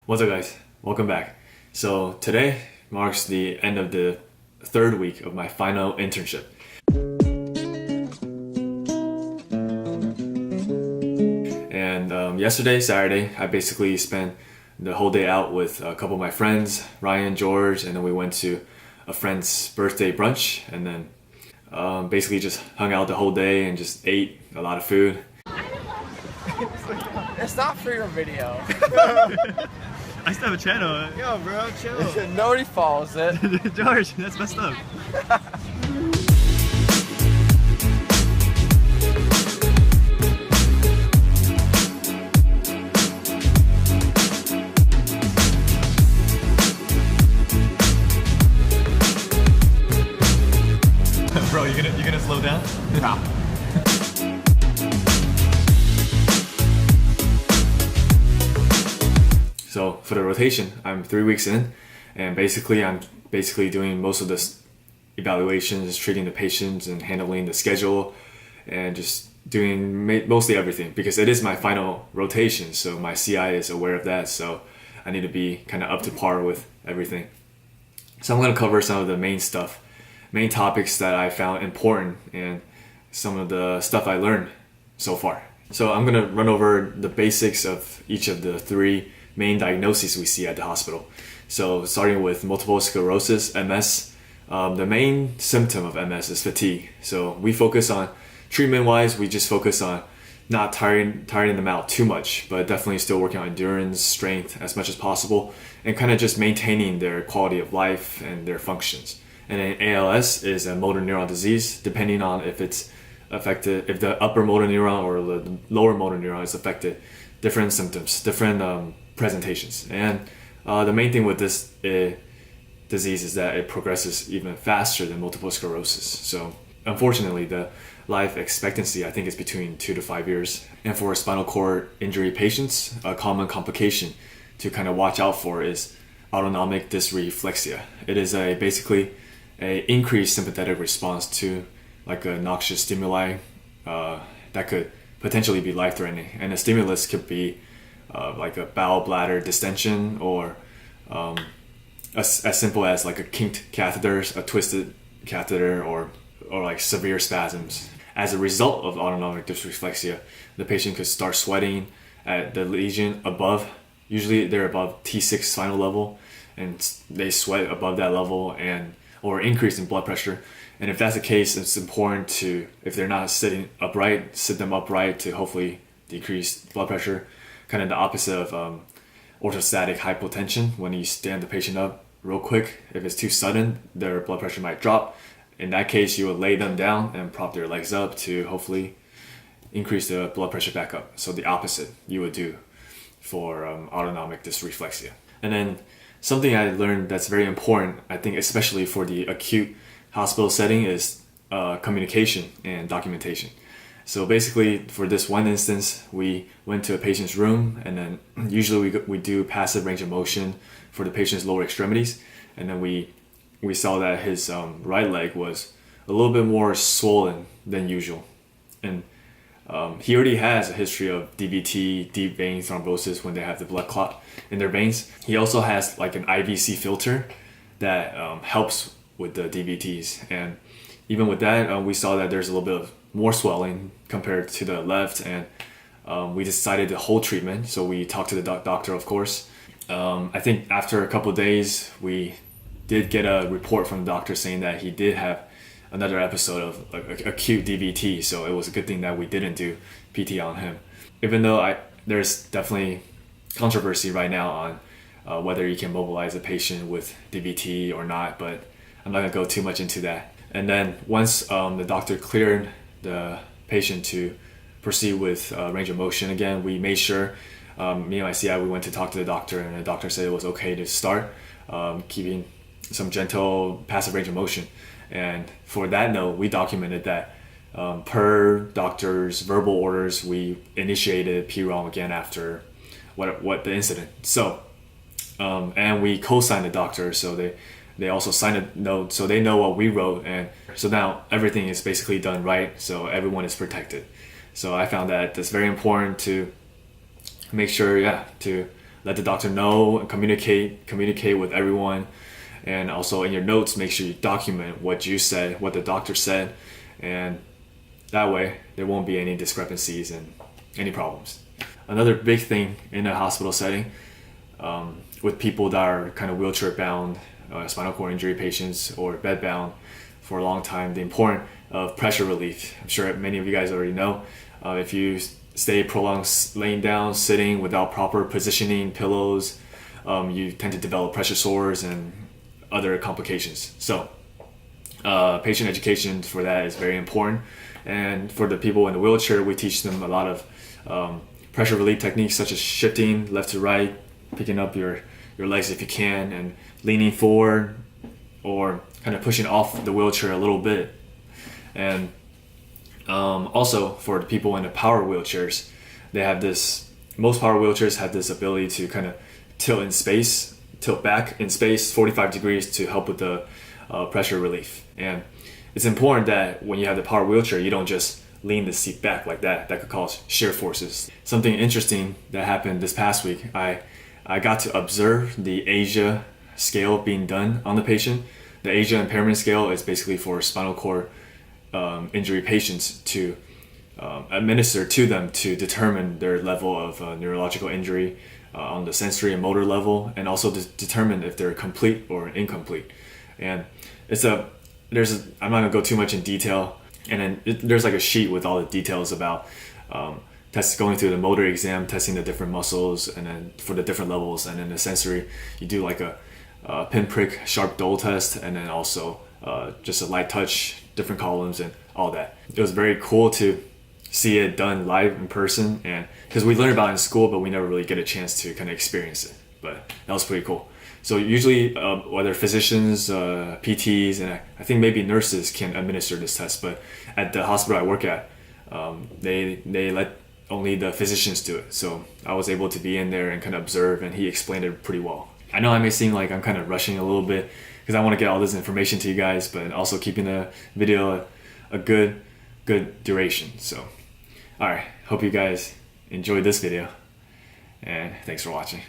What's up, guys? Welcome back. So today marks the end of the third week of my final internship. And yesterday, Saturday, I basically spent the whole day out with a couple of my friends, Ryan, George, and then we went to a friend's birthday brunch, and then basically just hung out the whole day and just ate a lot of food. It's not for your video. I still have a channel. Yo, bro, chill. Nobody follows it. George, that's messed up. Bro, you gonna slow down? Nah. So for the rotation, I'm 3 weeks in, and I'm doing most of the evaluations, treating the patients, and handling the schedule, and just doing mostly everything because it is my final rotation. So my CI is aware of that, so I need to be kind of up to par with everything. So I'm going to cover some of the main topics that I found important, and some of the stuff I learned so far. So I'm going to run over the basics of each of the three main diagnoses we see at the hospital. So starting with multiple sclerosis, MS, the main symptom of MS is fatigue. So we focus on, treatment-wise, we just focus on not tiring them out too much, but definitely still working on endurance, strength as much as possible, and kind of just maintaining their quality of life and their functions. And then ALS is a motor neuron disease, depending on if it's affected, if the upper motor neuron or the lower motor neuron is affected, different symptoms, different presentations. And the main thing with this disease is that it progresses even faster than multiple sclerosis. So unfortunately, the life expectancy I think is between 2 to 5 years. And for spinal cord injury patients, a common complication to kind of watch out for is autonomic dysreflexia. It is basically a increased sympathetic response to like a noxious stimuli that could potentially be life-threatening. And the stimulus could be like a bowel bladder distension, or as simple as like a kinked catheters, a twisted catheter, or like severe spasms. As a result of autonomic dysreflexia, the patient could start sweating at the lesion above, usually they're above T6 spinal level, and they sweat above that level, or increase in blood pressure. And if that's the case, it's important to, if they're not sitting upright, sit them upright to hopefully decrease blood pressure. Kind of the opposite of orthostatic hypotension. When you stand the patient up real quick, if it's too sudden, their blood pressure might drop. In that case, you would lay them down and prop their legs up to hopefully increase the blood pressure back up. So the opposite you would do for autonomic dysreflexia. And then something I learned that's very important, I think especially for the acute hospital setting, is communication and documentation. So basically, for this one instance, we went to a patient's room, and then usually we do passive range of motion for the patient's lower extremities, and then we saw that his right leg was a little bit more swollen than usual, and he already has a history of DVT, deep vein thrombosis, when they have the blood clot in their veins. He also has like an IVC filter that helps with the DVTs, and even with that, we saw that there's a little bit of more swelling compared to the left, and we decided to hold treatment. So we talked to the doctor, of course. I think after a couple of days, we did get a report from the doctor saying that he did have another episode of acute DVT. So it was a good thing that we didn't do PT on him. Even though there's definitely controversy right now on whether you can mobilize a patient with DVT or not, but I'm not gonna go too much into that. And then once the doctor cleared the patient to proceed with range of motion again, we made sure, me and my CI, we went to talk to the doctor, and the doctor said it was okay to start keeping some gentle passive range of motion. And for that note, we documented that per doctor's verbal orders, we initiated PROM again after what the incident. So and we co-signed the doctor, so they also signed a note, so they know what we wrote, and so now everything is basically done right, so everyone is protected. So I found that it's very important to make sure, to let the doctor know and communicate with everyone. And also in your notes, make sure you document what you said, what the doctor said, and that way there won't be any discrepancies and any problems. Another big thing in a hospital setting, with people that are kind of wheelchair bound, spinal cord injury patients, or bed bound for a long time, the importance of pressure relief. I'm sure many of you guys already know. If you stay prolonged laying down, sitting without proper positioning, pillows, you tend to develop pressure sores and other complications. So patient education for that is very important. And for the people in the wheelchair, we teach them a lot of pressure relief techniques, such as shifting left to right, picking up your legs if you can, and leaning forward, or kind of pushing off the wheelchair a little bit. And also for the people in the power wheelchairs, most power wheelchairs have this ability to kind of tilt back in space 45 degrees to help with the pressure relief. And it's important that when you have the power wheelchair, you don't just lean the seat back like that. That could cause shear forces. Something interesting that happened this past week, I got to observe the ASIA scale being done on the patient. The ASIA impairment scale is basically for spinal cord injury patients to administer to them to determine their level of neurological injury on the sensory and motor level, and also to determine if they're complete or incomplete. And I'm not gonna go too much in detail. And then there's like a sheet with all the details about going through the motor exam, testing the different muscles, and then for the different levels. And then the sensory, you do like a pinprick sharp dull test, and then also just a light touch, different columns, and all that. It was very cool to see it done live in person, and because we learn about it in school, but we never really get a chance to kind of experience it. But that was pretty cool. So usually, whether physicians, PTs, and I think maybe nurses can administer this test, but at the hospital I work at, they let only the physicians do it. So I was able to be in there and kind of observe, and he explained it pretty well. I know I may seem like I'm kind of rushing a little bit because I want to get all this information to you guys, but also keeping the video a good duration. So, all right, hope you guys enjoyed this video, and thanks for watching.